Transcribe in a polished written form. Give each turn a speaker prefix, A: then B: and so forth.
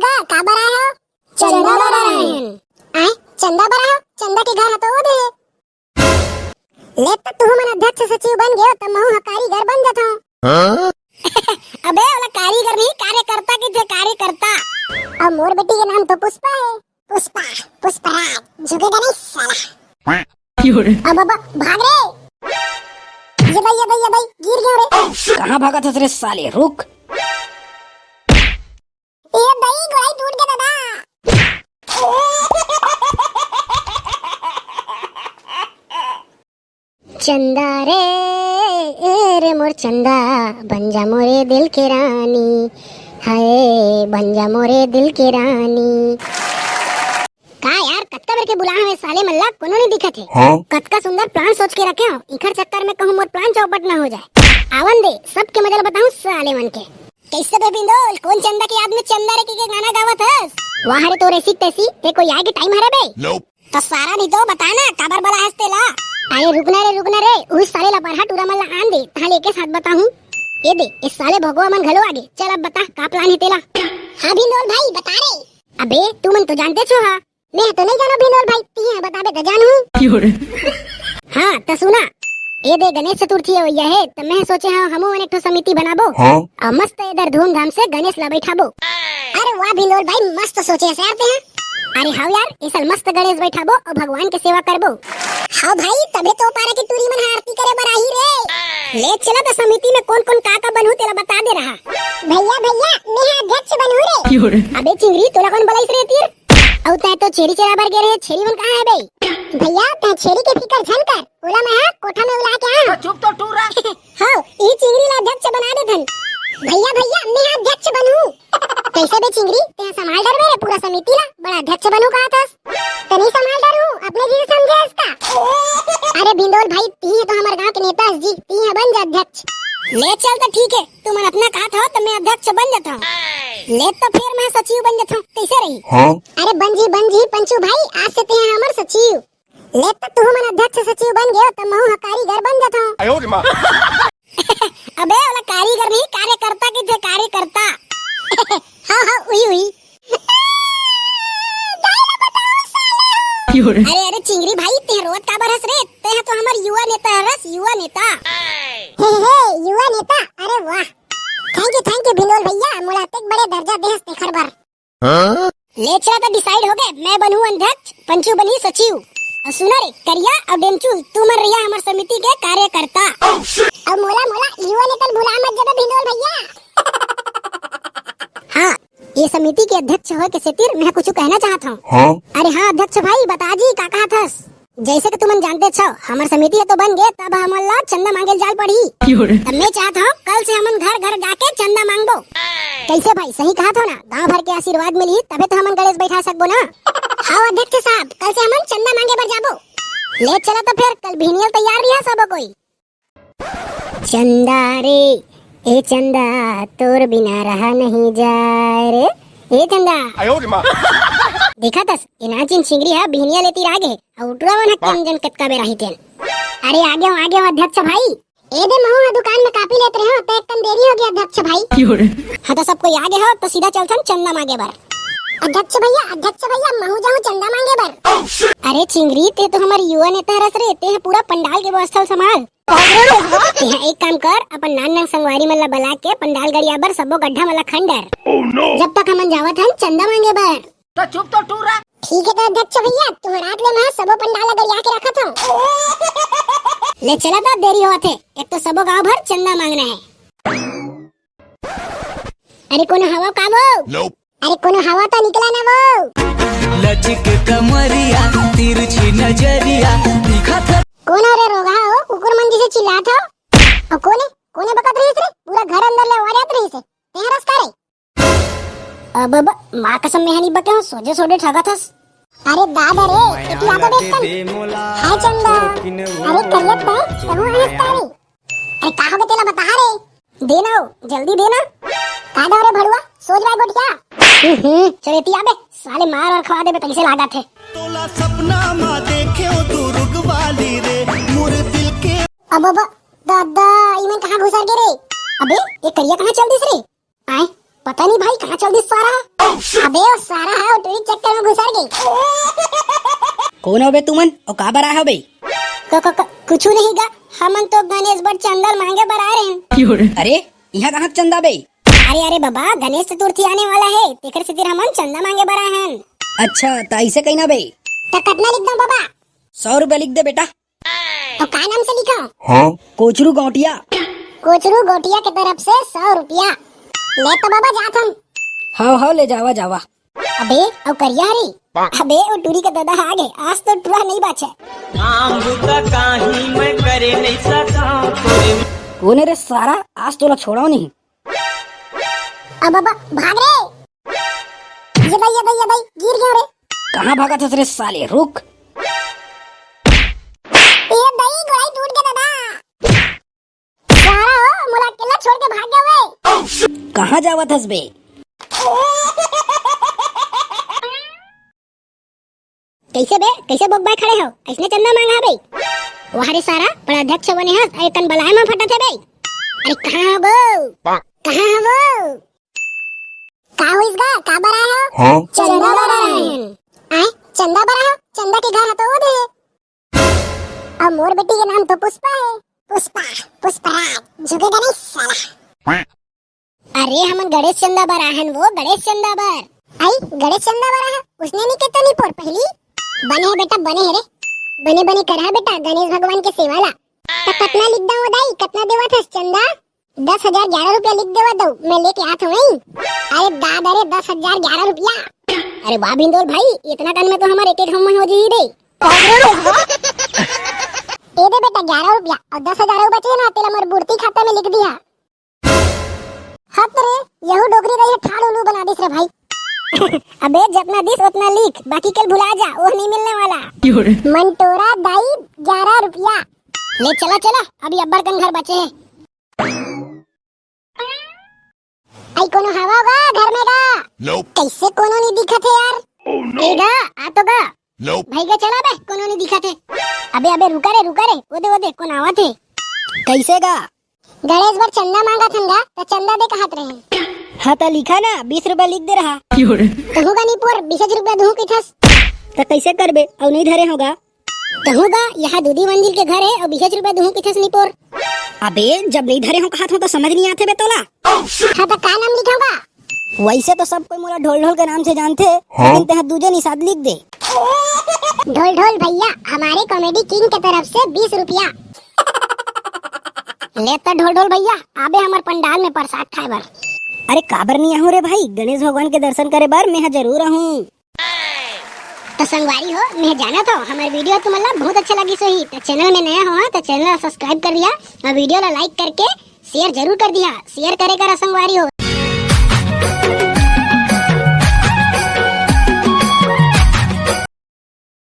A: गा का बरा है चंदा बरा है आए चंदा बरा है चंदा के घर तो दे ले तो तू मन अध्यक्ष सचिव बन गयो तो महू कारीगर बन जाता हां अबे वाला कारीगर नहीं कार्यकर्ता के थे कार्यकर्ता। और मोर बेटी के नाम तो पुष्पा है पुष्पा पुष्पराज झुकेगा नहीं साला अब भाग रे ये भाई गिर गया रे।
B: कहां भागा था रे साले रुक
A: ये भाई गोलाई टूट गया दादा। चंदा रे मोर चंदा बन जा मोरे दिल के रानी हाय बन जा मोरे दिल के रानी। का यार कतका बेर के बुला हमें साले मल्ला कोनो नहीं दिखत है हाँ? कतका सुंदर प्लान सोच के रखे हो इखर चक्कर में कहूं मोर प्लान चौपट ना हो जाए। आवन दे सबके मजा बताऊं साले मन के कैसे बे बिंदोल कौन चंदा की याद में चंदा रे के गाना गावत हस वाह रे तो रेसी तैसी ते कोई आए के टाइम हरे बे तो सारा नहीं तो बताना काबर बला हंसते ला। अरे रुकना रे उस साले ला बरहा टूरा मल्ला आन दे ताले के साथ बताऊं ये दे इस साले भगवा मन घलो आगे चल अब बता का प्लान है तेला। हां बिंदोल भाई बता रे अबे तू मन तो जानते छो हां मैं तो नहीं जानो बिंदोल भाई ती है बताबे तो जानू हां तो सुना ये दे गणेश चतुर्थी है यह है तो मैं सोचे हां हमो एक ठो समिति बनाबो हां और मस्त इधर धूमधाम से गणेश ला बैठाबो। अरे वाह बिंदोल भाई मस्त सोचे से आते हैं। अरे हाँ यार इस साल मस्त गणेश बैठाबो और भगवान के सेवा करबो। हाँ भाई तबे तो पारा की टूरी मन आरती करे बराही रे ले चला तो समिति में कौन कौन का बनू तेरा बता दे रहा। भैया मैं अध्यक्ष बनू रे। अबे चिंगरी तोला कौन बुलाइस रे तीर औ तै तो छेरी चरा भर गे रे छेरी मन कहां है बे भैया तै छेरी के फिकर झन कर ओला मैं कोठा में उला के आ
B: चुप तो टूरा
A: हां ई चिंगरी ला अध्यक्ष बना दे धन। भैया मैं अध्यक्ष बनू कैसे बे चिंगरी ते संभाल डर मेरे पूरा समिति ला बड़ा अध्यक्ष बनू कहा था तो नहीं संभाल डर हूं अपने जी समझे इसका। अरे बिंदोल भाई ती है तो हमारे गांव के नेता जी ती है बन जा अध्यक्ष ले चल तो ठीक है तू मन अपना कहा था तो मैं अध्यक्ष बन जाता हूं ले तो फिर मैं सचिव बन जाता हूं कैसे रही हाँ? अरे बन जी पंचू भाई आज से ते हैं हमार सचिव ले तो तू मन अध्यक्ष सचिव बन गयो तो महू कारीगर बन जाता हूं। अबे वाला कारीगर नहीं कार्यकर्ता के थे कार्यकर्ता हाँ उई अरे चिंगरी भाई ते रोज का बरस रे ते तो हमार युवा नेता हरस युवा नेता हे युवा नेता। अरे वाह थैंक यू बिंदोल भैया मुलाते बड़े दर्जा देहस ते खरबर ले चला तो डिसाइड हो गए मैं बनूं अध्यक्ष पंचू बनी सचिव और सुना रे करिया और डेमचू तू मर रिया हमार समिति के कार्यकर्ता और मोला युवा नेता भुला मत जबे बिंदोल भैया। हाँ ये समिति के अध्यक्ष हो के सेतिर मैं कुछ कहना चाहता हूँ हाँ? अरे हाँ अध्यक्ष भाई बता जी का कहा था जैसे कि तुम जानते छो हमार समिति है तो बन गए तब हमला चंदा मांगे जाल पड़ी तब मैं चाहता हूँ कल से हम घर जाके चंदा मांगबो कैसे भाई सही कहा था ना गांव भर के आशीर्वाद मिली तबे तो हम गणेश बैठा सकबो ना। हाँ अध्यक्ष साहब कल से हम चंदा मांगे बर जाबो ले चला तो फिर कल भिनियल तैयार रिहा सब कोई। चंदा रे ए चंदा तोर बिना रहा नहीं जाए रे ए चंदा देखा तस इनाचिन चिंगरी है भिनिया लेती आगे और उटरा मन हक्कन जन कतका बे रही तेन। अरे आगे हो अध्यक्ष भाई ए दे महू दुकान में कापी लेते रहे हो तो एक देरी हो गया अध्यक्ष भाई। हाँ तो सब कोई आगे हो तो सीधा चलथन चंदा मांगे बर। अध्यक्ष भैया महू जाऊं चंदा मांगे बर। अरे चिंगरी ते तो हमारे युवा नेता रस रे ते पूरा पंडाल के व्यवस्था संभाल एक काम कर अपन नान संगवारी मल्ला बला के पंडाल गड़िया बर सबो गड्ढा मल्ला खंडर जब तक हम जावत हन चंदा मांगे बर
B: तो चुप तो टूरा
A: ठीक है तो अध्यक्ष भैया तुम रात में मैं सबो पंडाल गड़िया के रखा था ले चला तो देरी होत है एक तो सबो गांव भर चंदा मांगना है। अरे कोनो हवा का वो अरे कोनो हवा तो निकला ना वो
C: लचक कमरिया तिरछी नजरिया दिखा था
A: कौन रे रोगा हो कुकुर मंजी से चिल्ला था और कोने बकत रही रे पूरा घर अंदर ले वारियत रही से तेरा रास्ता रे अब मां कसम में हनी बके सोजे ठगा थस। अरे दादा रे इतनी आदत देखतन हाय चंदा अरे करियत है तहु हंसता रे अरे का हो तेला बता रे देना जल्दी देना का दो रे भड़ुआ सोच रहा गोटिया चलेती आबे साले मार और खवा दे बे कैसे लागा थे
C: तोला सपना मा देखे ओ तू रुगवाली रे मोर दिल के
A: अब दादा इमें कहां घुसा के रे अबे ये करिया कहां चल दिस रे आए पता नहीं भाई कहाँ चल दी सारा। अबे वो सारा है वो टूरी चक्कर में घुसर गई।
B: कौन हो बे तुमन और का बरा हो बे?
A: कुछ नहीं गा, हमन तो गणेश बड़ चंदल मांगे बर आ रहे हैं।
B: अरे यहाँ कहाँ चंदा बे?
A: अरे बाबा गणेश चतुर्थी आने वाला है, तेकर से फिर हमन चंदा मांगे बर आए हैं।
B: अच्छा तो ऐसे कहीं ना बे?
A: तो कितना लिख दूं बाबा?
B: 100 रुपया लिख दे बेटा।
A: तो का नाम से लिखा?
D: हाँ
B: कोचरू गौटिया।
A: कोचरू गोटिया के तरफ से 100 रुपया। ले तो बाबा जात हम।
B: हाँ ले जावा जावा।
A: अबे और करिया हरी, अबे वो टूरी के दादा आ गए, आज तो टूरा नहीं बाचे।
B: कौन है रे सारा, आज तोला छोड़ाओ नहीं।
A: अब बाबा भाग रे, ये दाई गिर गया रे।
B: कहाँ भागा था रे साले, रुक।
A: ये दाई गोलाई टूट गया दादा। सारा हो मुला अकेला छोड़ के भाग गया वे।
B: कहाँ जावा थस बे?
A: कैसे बोक बाय खड़े हो, किसने चंदा मांगा बे? वहाँ रे सारा बड़ा अध्यक्ष बने हस, अरे कन बलाय में फटा थे बे। अरे कहाँ हो वो, कहाँ हो वो? का हो इसका, का बरा हो?
D: हाँ
A: चंदा बरा है। आए चंदा बरा हो, चंदा के घर तो वो दे। और मोर बेटी के नाम तो पुष्पा है। पुष्पराज झुकेगा नहीं साला। अरे हमन गणेश चंदा बरा है, वो गणेश चंदा बर। आई गणेश चंदा बरा है, उसने नहीं कितना नहीं पोर पहली। बने है बेटा बने है रे, बने करा बेटा गणेश भगवान के सेवा ला। तो कितना लिख दो दाई, कितना देवा था चंदा? 10,000 11 रुपया लिख देवा दो, मैं लेके आत हूँ। अरे दादा रे 10,000 11 रुपया। अरे वाह बिंदोल भाई, इतना टन में तो हमारे एक हम हो जी रे। ए दे बेटा 11 रुपया और 10,000 बचे ना, तेरा मोर बुर्ती खाता में लिख दिया। हत रे यहू डोगरी रही ठाड़ उल्लू बना दिस रे भाई। अबे जितना दिस उतना लिख, बाकी कल भुला जा, वो नहीं मिलने वाला। मंटोरा दाई 11 रुपया। ले चला अभी अब्बर कन घर बचे है। आई कोनो हवा होगा घर में का?
D: Nope.
A: कैसे कोनो नहीं दिखत है यार? एगा आ तो गा
D: Nope.
A: भाई का चला बे, कोनो नहीं दिखत है। अबे रुका रे ओदे कौन आवत है?
B: कैसे गा?
A: गणेश बर चंदा मांगा थंगा, तो चंदा दे कहत रहे।
B: हाँ तो लिखा ना 20 रुपया लिख दे रहा।
A: कहूँगा नहीं पोर 20 रुपया दूँ की थस।
B: तो कैसे करबे, और नहीं धरे होगा?
A: कहूँगा यहाँ दूधी मंदिर के घर है और 20 रुपया दूँ की थस नहीं पोर।
B: अबे जब नहीं धरे हो कहा था तो समझ नहीं आते बे तोला।
A: हाँ तो का नाम लिखाऊंगा?
B: वैसे तो सब कोई मोला ढोल के नाम से जानते,
D: हाँ?
B: लेकिन तेहा दूजे निषाद लिख दे।
A: ढोल भैया हमारे कॉमेडी किंग के तरफ से 20 रुपया। लेता ढोल भैया, आबे हमार पंडाल में प्रसाद खाए बर।
B: अरे काबर नहीं आहूं रे भाई, गणेश भगवान के दर्शन करे बार मैं जरूर आहूं।
A: तो संगवारी हो, मैं जाना था हमारे वीडियो तुम्हारा बहुत अच्छा लगी सही, तो चैनल में नया हो तो चैनल सब्सक्राइब कर दिया और वीडियो ला लाइक करके शेयर जरूर कर दिया। शेयर करे कर संगवारी हो।